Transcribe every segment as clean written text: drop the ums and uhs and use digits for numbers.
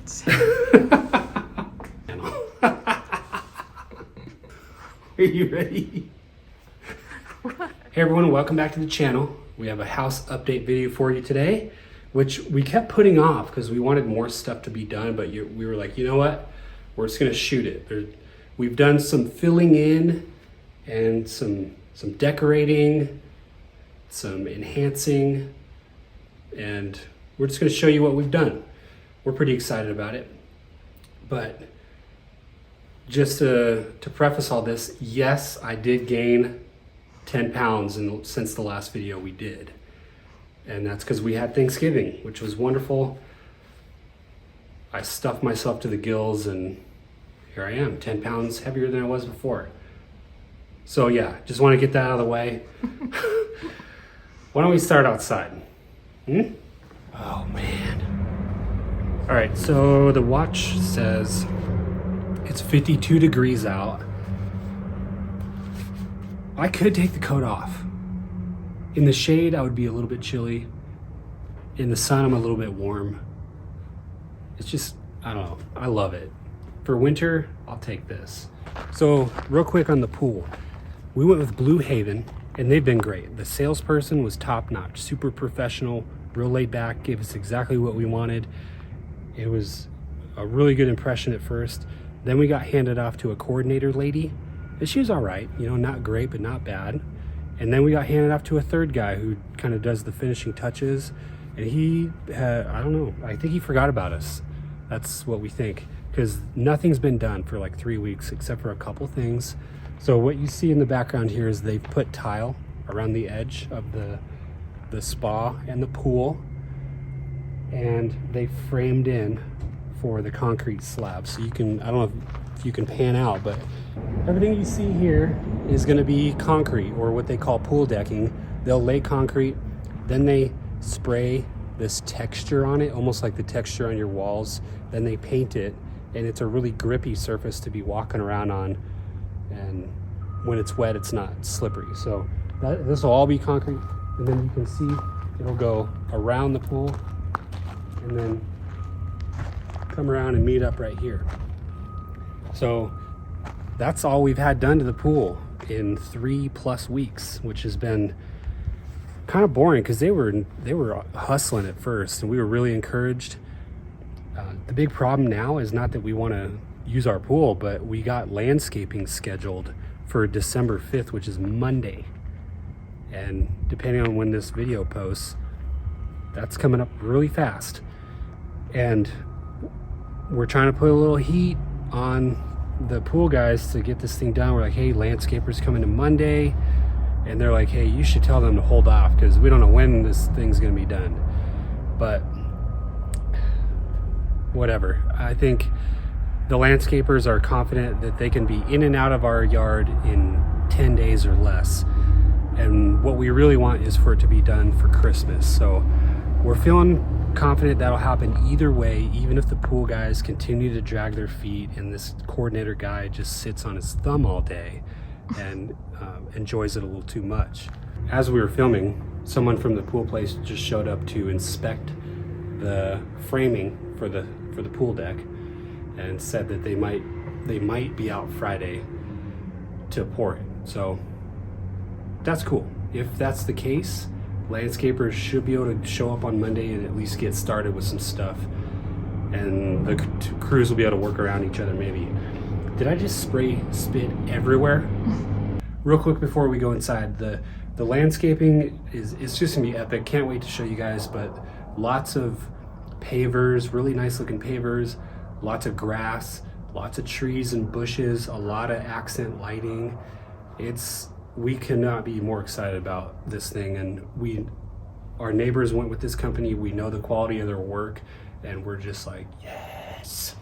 Are you ready? Hey everyone, welcome back to the channel. We have a house update video for you today, which we kept putting off because we wanted more stuff to be done, but we were like, you know what? We're just gonna shoot it. We've done some filling in and some decorating, some enhancing, and we're just gonna show you what we've done. We're pretty excited about it. But just to preface all this, yes, I did gain 10 pounds since the last video we did. And that's because we had Thanksgiving, which was wonderful. I stuffed myself to the gills and here I am, 10 pounds heavier than I was before. So yeah, just want to get that out of the way. Why don't we start outside? Oh man. All right, so the watch says it's 52 degrees out. I could take the coat off. In the shade, I would be a little bit chilly. In the sun, I'm a little bit warm. It's just, I don't know, I love it. For winter, I'll take this. So real quick on the pool. We went with Blue Haven and they've been great. The salesperson was top notch, super professional, real laid back, gave us exactly what we wanted. It was a really good impression at first. Then we got handed off to a coordinator lady. And she was all right, you know, not great, but not bad. And then we got handed off to a third guy who kind of does the finishing touches. And he had, I don't know, I think he forgot about us. That's what we think. Because nothing's been done for like 3 weeks except for a couple things. So what you see in the background here is they've put tile around the edge of the spa and the pool. And they framed in for the concrete slab. So you can, I don't know if you can pan out, but everything you see here is gonna be concrete, or what they call pool decking. They'll lay concrete, then they spray this texture on it, almost like the texture on your walls. Then they paint it, and it's a really grippy surface to be walking around on. And when it's wet, it's not slippery. So this will all be concrete. And then you can see it'll go around the pool and then come around and meet up right here. So that's all we've had done to the pool in 3+ weeks, which has been kind of boring because they were hustling at first and we were really encouraged. The big problem now is not that we want to use our pool, but we got landscaping scheduled for December 5th, which is Monday. And depending on when this video posts, that's coming up really fast. And we're trying to put a little heat on the pool guys to get this thing done. We're like, hey, landscapers coming to Monday. And they're like, hey, you should tell them to hold off because we don't know when this thing's gonna be done. But whatever. I think the landscapers are confident that they can be in and out of our yard in 10 days or less. And what we really want is for it to be done for Christmas. So we're feeling confident that'll happen either way, even if the pool guys continue to drag their feet and this coordinator guy just sits on his thumb all day and enjoys it a little too much. As we were filming, someone from the pool place just showed up to inspect the framing for the pool deck and said that they might be out Friday to pour it. So that's cool. If that's the case, landscapers should be able to show up on Monday and at least get started with some stuff, and the crews will be able to work around each other maybe. Did I just spray spit everywhere? Real quick before we go inside, the landscaping is just gonna be epic. Can't wait to show you guys, but lots of pavers, really nice looking pavers, lots of grass, lots of trees and bushes, a lot of accent lighting. We cannot be more excited about this thing, and our neighbors went with this company. We know the quality of their work, and we're just like, yes.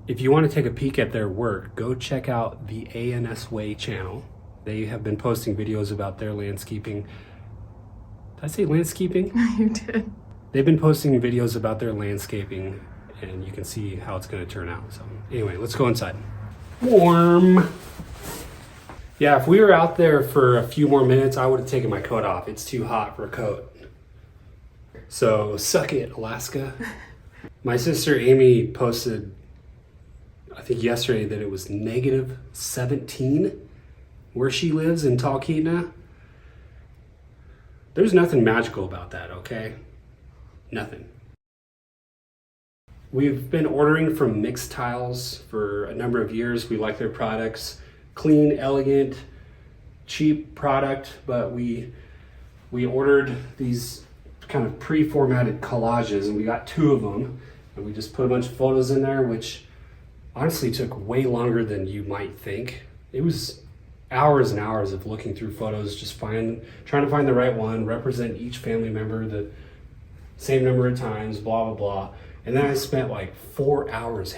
If you want to take a peek at their work, go check out the ANS Way channel. They have been posting videos about their landscaping. Did I say landscaping? You did. They've been posting videos about their landscaping, and you can see how it's going to turn out. So anyway, let's go inside. Warm. Yeah, if we were out there for a few more minutes, I would have taken my coat off. It's too hot for a coat. So suck it, Alaska. My sister Amy posted, I think yesterday, that it was negative 17 where she lives in Talkeetna. There's nothing magical about that, okay? Nothing. We've been ordering from Mixed Tiles for a number of years. We like their products. Clean, elegant, cheap product, but we ordered these kind of pre-formatted collages, and we got 2 of them, and we just put a bunch of photos in there, which honestly took way longer than you might think. It was hours and hours of looking through photos, just trying to find the right one, represent each family member the same number of times, blah blah blah. And then I spent like 4 hours.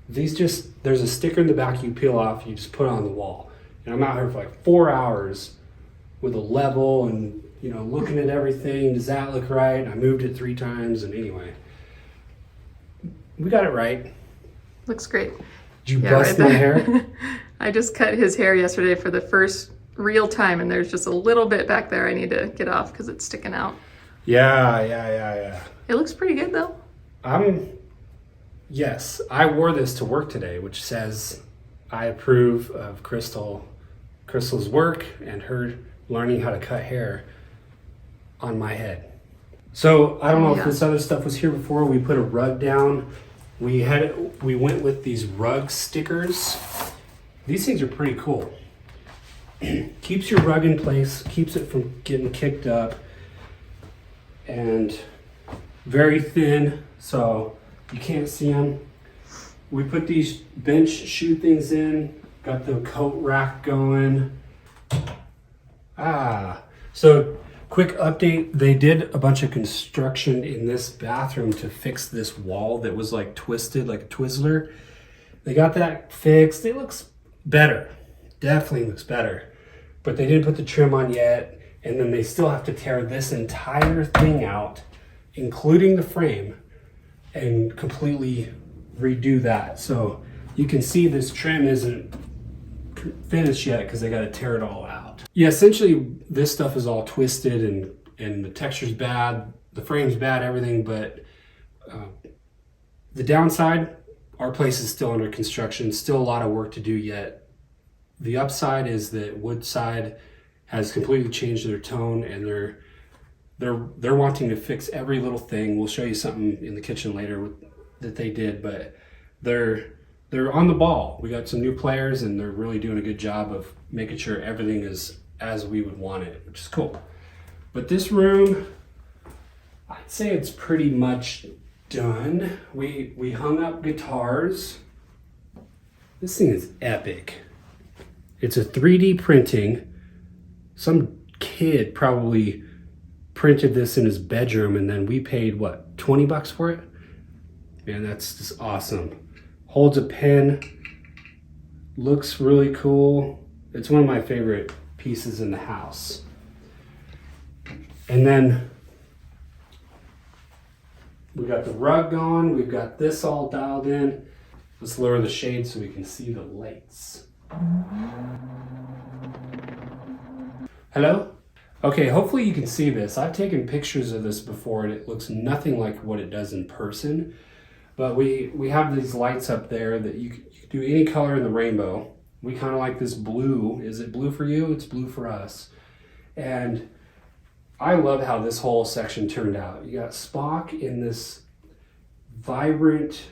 There's a sticker in the back you peel off, you just put it on the wall. And I'm out here for like 4 hours with a level and, looking at everything. Does that look right? I moved it 3 times, and anyway, we got it right. Looks great. Did you bust my hair? I just cut his hair yesterday for the first real time, and there's just a little bit back there I need to get off because it's sticking out. Yeah. It looks pretty good though. Yes, I wore this to work today, which says I approve of Crystal's work and her learning how to cut hair on my head. So I don't know if this other stuff was here before. We put a rug down. We went with these rug stickers. These things are pretty cool. Keeps your rug in place, keeps it from getting kicked up, and very thin, so you can't see them. We put these bench shoe things in, got the coat rack going. So quick update, they did a bunch of construction in this bathroom to fix this wall that was like twisted, like a Twizzler. They got that fixed. It looks better, definitely looks better, but they didn't put the trim on yet. And then they still have to tear this entire thing out, including the frame, and completely redo that. So you can see this trim isn't finished yet because they got to tear it all out. Yeah, essentially this stuff is all twisted and the texture's bad, the frame's bad, everything, but the downside, our place is still under construction, still a lot of work to do yet. The upside is that Woodside has completely changed their tone, and they're wanting to fix every little thing. We'll show you something in the kitchen later that they did, but they're on the ball. We got some new players, and they're really doing a good job of making sure everything is as we would want it, which is cool. But this room, I'd say it's pretty much done. We hung up guitars. This thing is epic. It's a 3D printing. Some kid probably printed this in his bedroom, and then we paid, what, 20 bucks for it? Man, that's just awesome. Holds a pen, looks really cool. It's one of my favorite pieces in the house. And then we got the rug going, we've got this all dialed in. Let's lower the shade so we can see the lights. Hello? Okay, hopefully you can see this. I've taken pictures of this before, and it looks nothing like what it does in person. But we have these lights up there that you can do any color in the rainbow. We kind of like this blue. Is it blue for you? It's blue for us. And I love how this whole section turned out. You got Spock in this vibrant,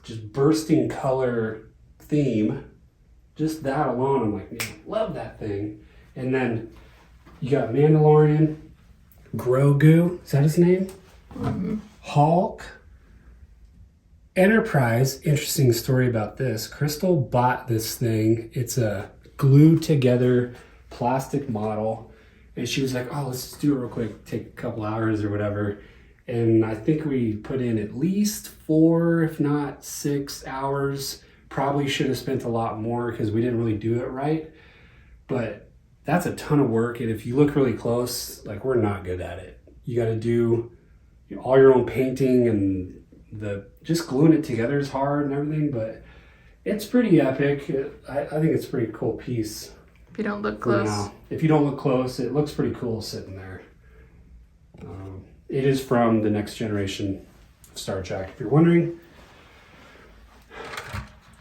just bursting color theme. Just that alone, I'm like, man, love that thing. And then you got Mandalorian, Grogu, is that his name? Mm-hmm. Hulk, Enterprise. Interesting story about this. Crystal bought this thing. It's a glued together plastic model. And she was like, oh, let's just do it real quick. Take a couple hours or whatever. And I think we put in at least 4, if not 6 hours. Probably should have spent a lot more because we didn't really do it right. But that's a ton of work. And if you look really close, like, we're not good at it. You got to do all your own painting, and just gluing it together is hard and everything, but it's pretty epic. I think it's a pretty cool piece. If you don't look close. If you don't look close, it looks pretty cool sitting there. It is from the next generation of Star Trek. If you're wondering,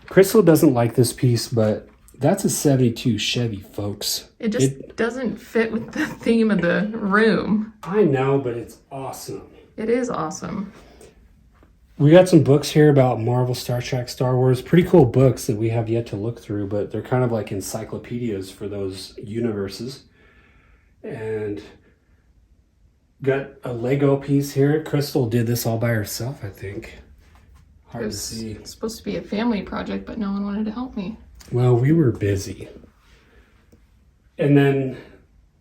Crystal doesn't like this piece, but that's a 72 Chevy, folks. It just doesn't fit with the theme of the room. I know, but it's awesome. It is awesome. We got some books here about Marvel, Star Trek, Star Wars. Pretty cool books that we have yet to look through, but they're kind of like encyclopedias for those universes. And got a Lego piece here. Crystal did this all by herself, I think. Hard to see. It's supposed to be a family project, but no one wanted to help me. Well, we were busy. And then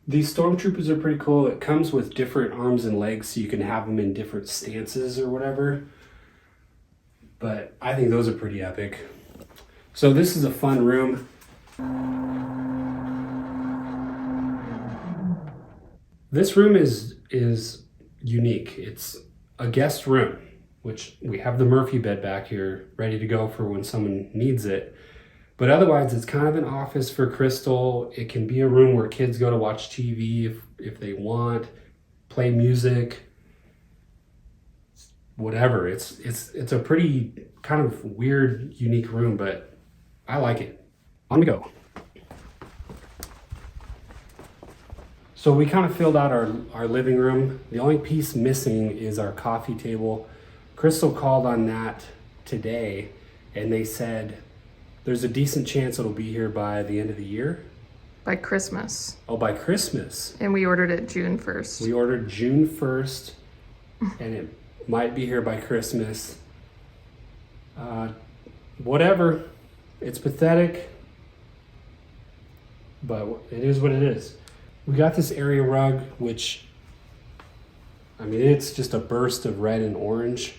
these stormtroopers are pretty cool. It comes with different arms and legs, so you can have them in different stances or whatever. But I think those are pretty epic. So this is a fun room. This room is unique. It's a guest room, which we have the Murphy bed back here ready to go for when someone needs it. But otherwise, it's kind of an office for Crystal. It can be a room where kids go to watch TV if they want, play music, whatever. It's a pretty kind of weird, unique room, but I like it. On we go. So we kind of filled out our living room. The only piece missing is our coffee table. Crystal called on that today, and they said there's a decent chance it'll be here by the end of the year. By Christmas. Oh, by Christmas. And we ordered it June 1st. We ordered June 1st, and it might be here by Christmas. Whatever. It's pathetic, but it is what it is. We got this area rug, which, I mean, it's just a burst of red and orange,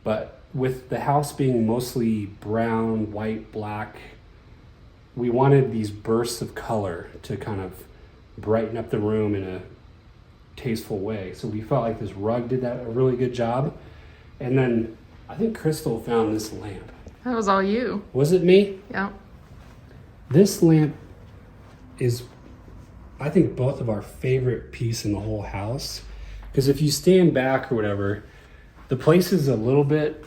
but with the house being mostly brown, white, black, we wanted these bursts of color to kind of brighten up the room in a tasteful way. So we felt like this rug did that a really good job. And then I think Crystal found this lamp. That was all you. Was it me? Yeah. This lamp is, I think, both of our favorite piece in the whole house. Because if you stand back or whatever, the place is a little bit,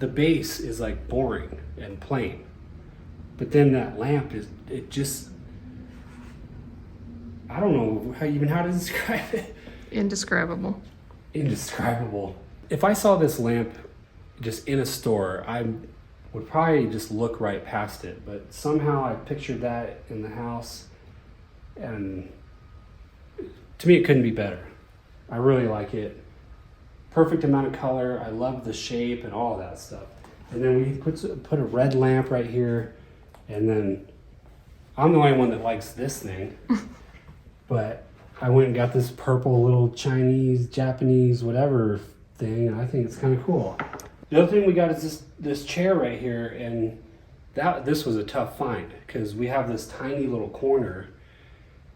the base is like boring and plain. But then that lamp is, it just, I don't know how to describe it. Indescribable. Indescribable. If I saw this lamp just in a store, I would probably just look right past it. But somehow I pictured that in the house, and to me it couldn't be better. I really like it. Perfect amount of color. I love the shape and all of that stuff. And then we put a red lamp right here, and then I'm the only one that likes this thing. But I went and got this purple little Chinese, Japanese, whatever thing, and I think it's kind of cool. The other thing we got is this chair right here, and this was a tough find because we have this tiny little corner,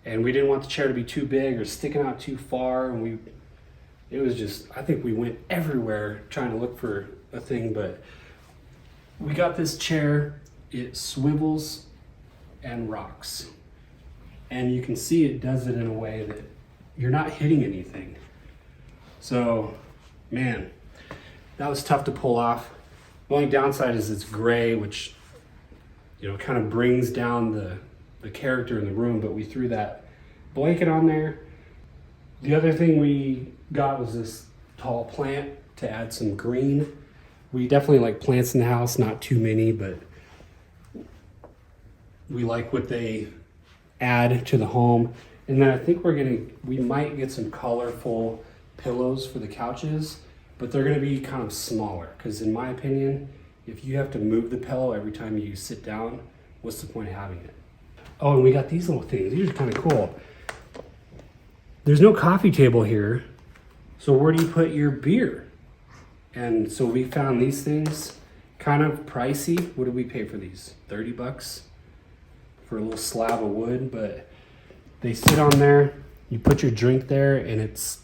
and we didn't want the chair to be too big or sticking out too far, and it was just, I think we went everywhere trying to look for a thing, but we got this chair. It swivels and rocks. And you can see it does it in a way that you're not hitting anything. So, man, that was tough to pull off. The only downside is it's gray, which, you know, kind of brings down the character in the room, but we threw that blanket on there. The other thing we got was this tall plant to add some green. We definitely like plants in the house, not too many, but we like what they add to the home. And then I think we might get some colorful pillows for the couches, but they're gonna be kind of smaller, because in my opinion, if you have to move the pillow every time you sit down, what's the point of having it? Oh, and we got these little things. These are kind of cool. There's no coffee table here, so where do you put your beer? And so we found these things, kind of pricey. What did we pay for these? 30 bucks for a little slab of wood, but they sit on there. You put your drink there, and it's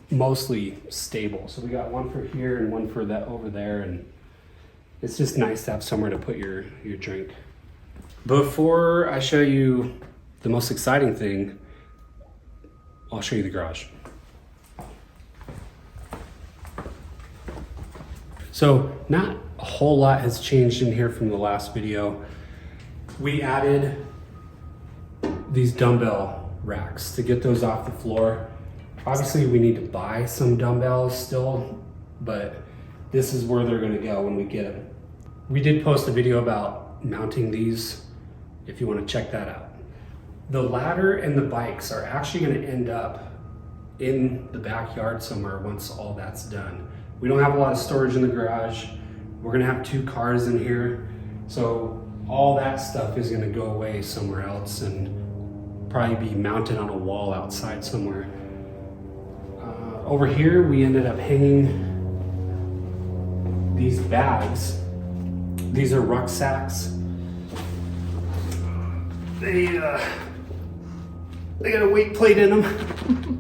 mostly stable. So we got one for here and one for that over there, and it's just nice to have somewhere to put your drink. Before I show you the most exciting thing, I'll show you the garage. So not a whole lot has changed in here from the last video. We added these dumbbell racks to get those off the floor. Obviously we need to buy some dumbbells still, but this is where they're gonna go when we get them. We did post a video about mounting these if you want to check that out. The ladder and the bikes are actually going to end up in the backyard somewhere once all that's done. We don't have a lot of storage in the garage. We're going to have 2 cars in here. So all that stuff is going to go away somewhere else and probably be mounted on a wall outside somewhere. Over here, we ended up hanging these bags. These are rucksacks. They got a weight plate in them.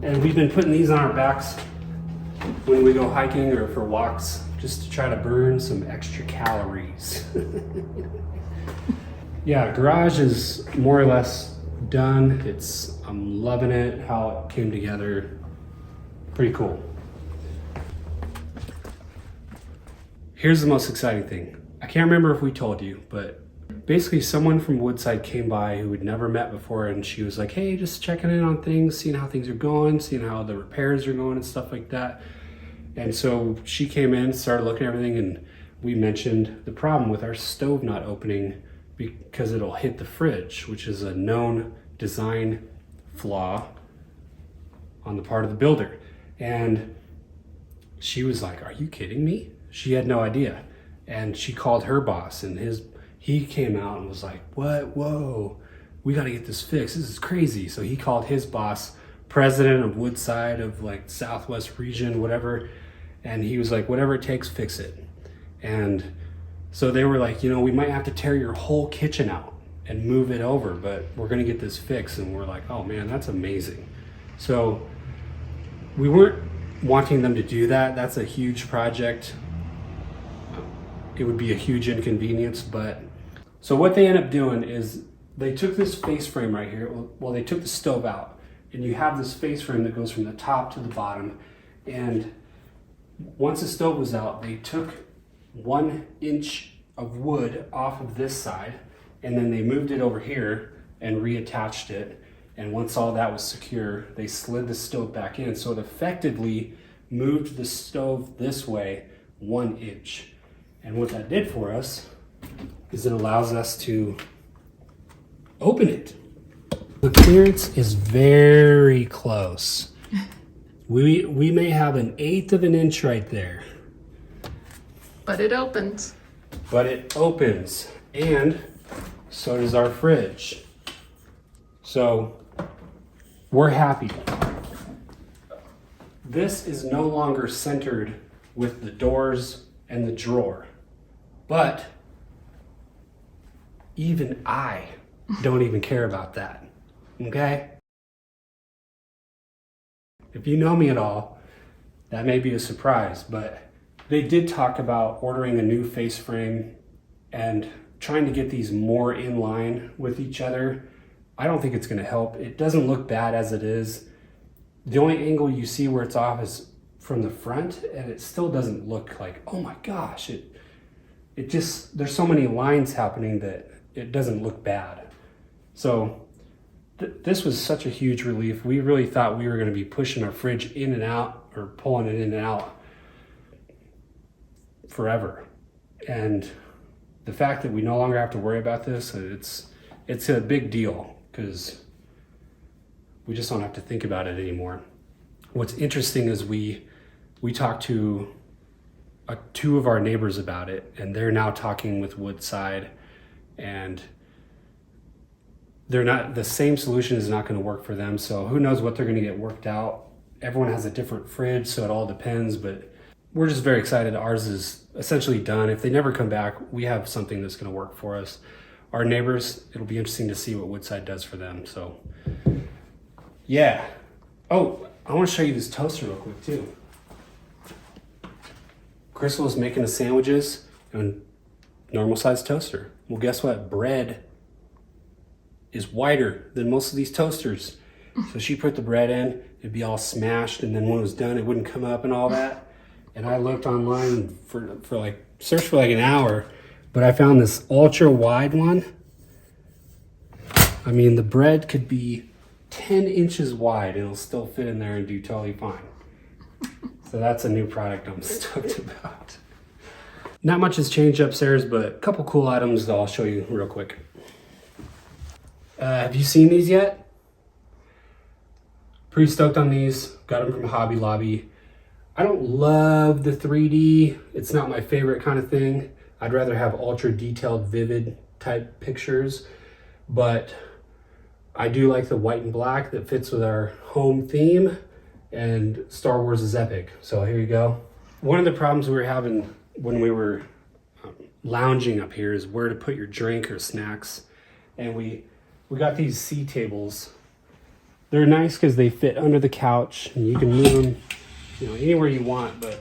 And we've been putting these on our backs when we go hiking or for walks, just to try to burn some extra calories. Yeah, garage is more or less done. I'm loving it, how it came together. Pretty cool. Here's the most exciting thing. I can't remember if we told you, but basically someone from Woodside came by who had never met before, and she was like, hey, just checking in on things, seeing how things are going, seeing how the repairs are going and stuff like that. And so she came in, started looking at everything, and we mentioned the problem with our stove not opening because it'll hit the fridge, which is a known design flaw on the part of the builder. And she was like, are you kidding me? She had no idea. And she called her boss, and he came out and was like, what? Whoa, we got to get this fixed. This is crazy. So he called his boss, president of Woodside, of like Southwest region, whatever. And he was like, whatever it takes, fix it. And so they were like, we might have to tear your whole kitchen out and move it over, but we're going to get this fixed. And we're like, oh man, that's amazing. So we weren't wanting them to do that. That's a huge project. It would be a huge inconvenience, but so what they end up doing is they took this face frame right here. Well, they took the stove out, and you have this face frame that goes from the top to the bottom. And once the stove was out, they took 1 inch of wood off of this side, and then they moved it over here and reattached it. And once all that was secure, they slid the stove back in. So it effectively moved the stove this way 1 inch. And what that did for us is it allows us to open it. The clearance is very close. We may have 1/8 of an inch right there. But it opens. But it opens, and so does our fridge. So we're happy. This is no longer centered with the doors and the drawer. But even I don't even care about that, okay? If you know me at all, that may be a surprise, but they did talk about ordering a new face frame and trying to get these more in line with each other. I don't think it's gonna help. It doesn't look bad as it is. The only angle you see where it's off is from the front, and it still doesn't look like, oh my gosh, it just, there's so many lines happening that it doesn't look bad. So this was such a huge relief. We really thought we were going to be pushing our fridge in and out, or pulling it in and out forever. And the fact that we no longer have to worry about this, it's a big deal, because we just don't have to think about it anymore. What's interesting is we talked to 2 of our neighbors about it, and they're now talking with Woodside, and the same solution is not going to work for them. So who knows what they're going to get worked out. Everyone has a different fridge, so it all depends, but we're just very excited. Ours is essentially done. If they never come back, we have something that's going to work for us. Our neighbors, it'll be interesting to see what Woodside does for them. So yeah. Oh, I want to show you this toaster real quick too. Crystal is making the sandwiches and normal size toaster. Well, guess what? Bread is wider than most of these toasters. So she put the bread in, it'd be all smashed, and then when it was done, it wouldn't come up and all that. And I looked online for like, searched for like an hour, but I found this ultra wide one. I mean, the bread could be 10 inches wide and it'll still fit in there and do totally fine. So that's a new product I'm stoked about. Not much has changed upstairs, but a couple cool items that I'll show you real quick. Have you seen these yet? Pretty stoked on these. Got them from Hobby Lobby. I don't love the 3D. It's not my favorite kind of thing. I'd rather have ultra detailed, vivid type pictures, but I do like the white and black that fits with our home theme, and Star Wars is epic. So here you go. One of the problems we were having when we were lounging up here is where to put your drink or snacks. And we got these C tables. They're nice because they fit under the couch and you can move them, you know, anywhere you want, but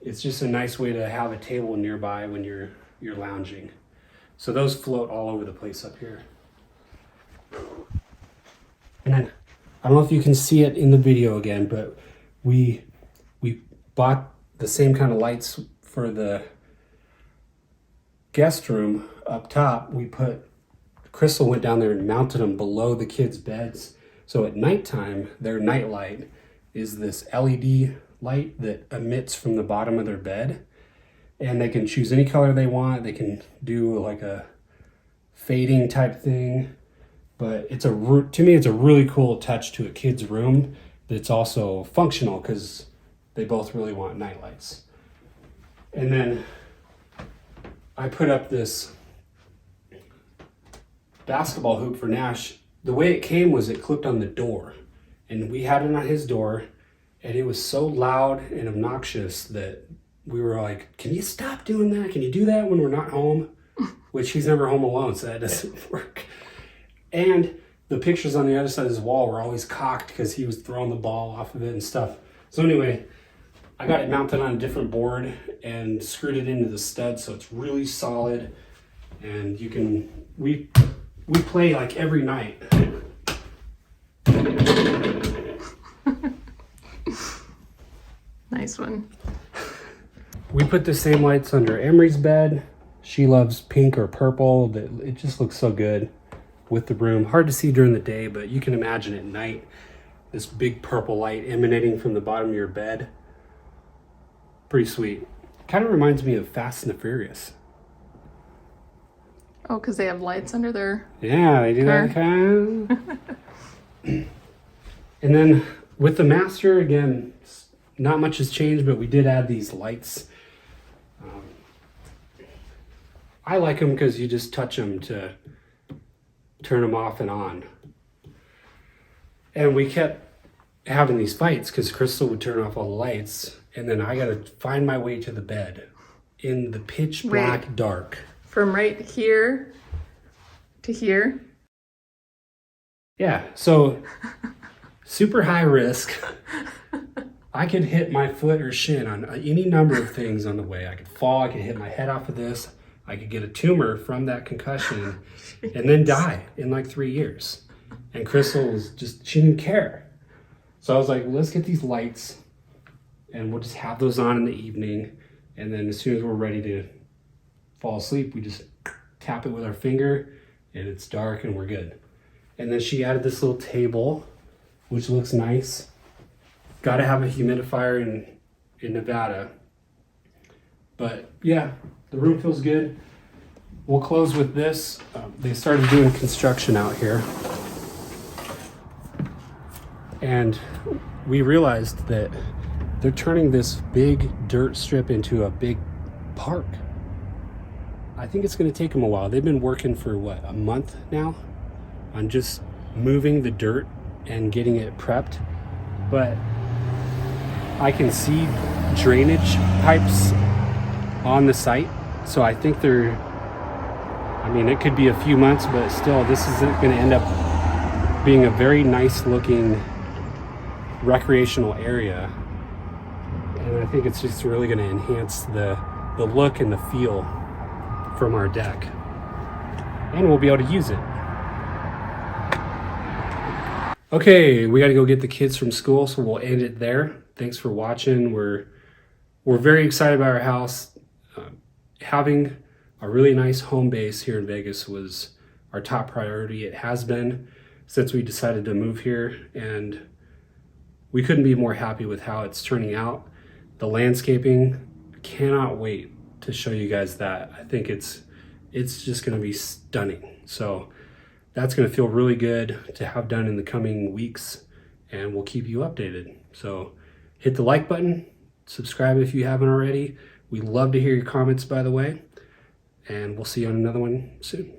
it's just a nice way to have a table nearby when you're lounging. So those float all over the place up here. And then, I don't know if you can see it in the video again, but we bought the same kind of lights for the guest room up top. Crystal went down there and mounted them below the kids' beds. So at nighttime, their night light is this LED light that emits from the bottom of their bed. And they can choose any color they want. They can do like a fading type thing. But to me, it's a really cool touch to a kid's room that's also functional because they both really want night lights. And then I put up this basketball hoop for Nash. The way it came was it clipped on the door, and we had it on his door, and it was so loud and obnoxious that we were like, can you stop doing that? Can you do that when we're not home? Which he's never home alone, so that doesn't work. And the pictures on the other side of his wall were always cocked because he was throwing the ball off of it and stuff. So anyway, I got it mounted on a different board and screwed it into the stud so it's really solid. And we play like every night. Nice one. We put the same lights under Emery's bed. She loves pink or purple. It just looks so good with the room. Hard to see during the day, but you can imagine at night, this big purple light emanating from the bottom of your bed. Pretty sweet. Kind of reminds me of Fast and the Furious. Oh, because they have lights under their... Yeah, they do that kind of. And then with the master, again, not much has changed, but we did add these lights. I like them because you just touch them to turn them off and on. And we kept having these fights because Crystal would turn off all the lights, and then I got to find my way to the bed in the pitch black dark. From right here to here? Yeah, so super high risk. I could hit my foot or shin on any number of things on the way. I could fall, I could hit my head off of this, I could get a tumor from that concussion and then die in like 3 years. And Crystal was she didn't care. So I was like, let's get these lights and we'll just have those on in the evening. And then as soon as we're ready to fall asleep, we just tap it with our finger and it's dark and we're good. And then she added this little table, which looks nice. Got to have a humidifier in Nevada. But yeah, the room feels good. We'll close with this. They started doing construction out here. And we realized that they're turning this big dirt strip into a big park. I think it's going to take them a while. They've been working for a month now on just moving the dirt and getting it prepped. But I can see drainage pipes on the site. So I think it could be a few months, but still this is going to end up being a very nice looking recreational area. And I think it's just really going to enhance the look and the feel from our deck. And we'll be able to use it. Okay, we got to go get the kids from school, so we'll end it there. Thanks for watching. We're very excited about our house. Having a really nice home base here in Vegas was our top priority. It has been since we decided to move here, and we couldn't be more happy with how it's turning out. The landscaping, cannot wait to show you guys that. I think it's just going to be stunning. So that's going to feel really good to have done in the coming weeks, and we'll keep you updated. So hit the like button, subscribe if you haven't already. We love to hear your comments, by the way, and we'll see you on another one soon.